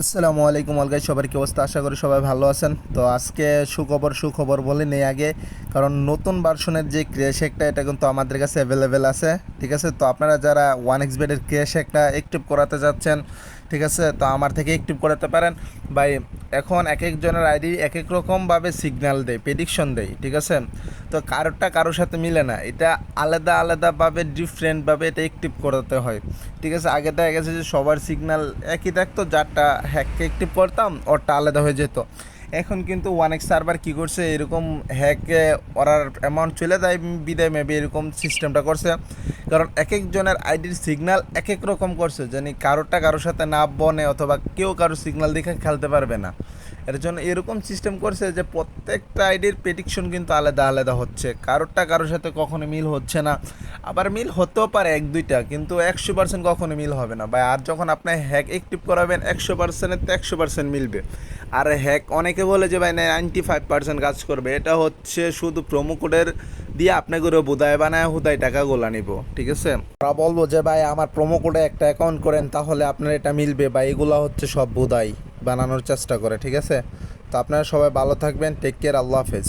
আসসালামু আলাইকুম অলগাই, সবার কি অবস্থা? আশা করি সবাই ভালো আছেন। তো আজকে সুখবর বলে নেই আগে, কারণ নতুন ভার্সনের যে ক্র্যাশ একটা এটা কিন্তু আমাদের কাছে অ্যাভেলেবেল আছে। ঠিক আছে, তো আপনারা যারা ওয়ান এক্স বেডের ক্র্যাশ একটা অ্যাক্টিভ করাতে যাচ্ছেন, ঠিক আছে, তো আমার থেকে অ্যাক্টিভ করাতে পারেন ভাই। এখন এক একজনের আইডি এক এক রকমভাবে সিগন্যাল দেয়, প্রেডিকশন দেয়, ঠিক আছে। তো কারোরটা কারোর সাথে মিলে না, এটা আলাদা আলাদাভাবে ডিফারেন্টভাবে এটা অ্যাক্টিভ করাতে হয়। ঠিক আছে, আগে দেখা গেছে যে সবার সিগন্যাল একই থাকতো, যারটা হ্যাককে অ্যাক্টিভ করতাম ওরটা আলাদা হয়ে যেত। এখন কিন্তু ওয়ান এক্স সার্ভার কী করছে, এরকম হ্যাকে ওরার অ্যামাউন্ট চলে যায় বিদায় মেবি এরকম সিস্টেমটা করছে। কারণ এক একজনের আইডির সিগন্যাল এক এক রকম করছে, জানি কারোরটা কারোর সাথে না বনে, অথবা কেউ কারোর সিগন্যাল দেখে খেলতে পারবে না। এর জন্য এরকম সিস্টেম করছে যে প্রত্যেকটা আইডির প্রেডিকশন কিন্তু আলাদা আলাদা হচ্ছে, কারোরটা কারোর সাথে কখনো মিল হচ্ছে না। আবার মিল হতেও পারে এক দুইটা, কিন্তু 100% কখনো মিল হবে না ভাই। আর যখন আপনি হ্যাক অ্যাক্টিভ করাবেন 100%-এর তো 100% মিলবে। আর হ্যাক অনেকে বলে যে ভাই 95% কাজ করবে, এটা হচ্ছে শুধু প্রোমো কোডের দিয়ে আপনাকে বোধায় বানায় হুদায় টাকা গোলা নিব। ঠিক আছে, ওরা বলবো যে ভাই আমার প্রোমো কোডে একটা অ্যাকাউন্ট করেন তাহলে আপনার এটা মিলবে, বা এগুলো হচ্ছে সব বোধাই বানানোর চেষ্টা করে। ঠিক আছে, তো আপনারা সবাই ভালো থাকবেন, টেক কেয়ার, আল্লাহ হাফেজ।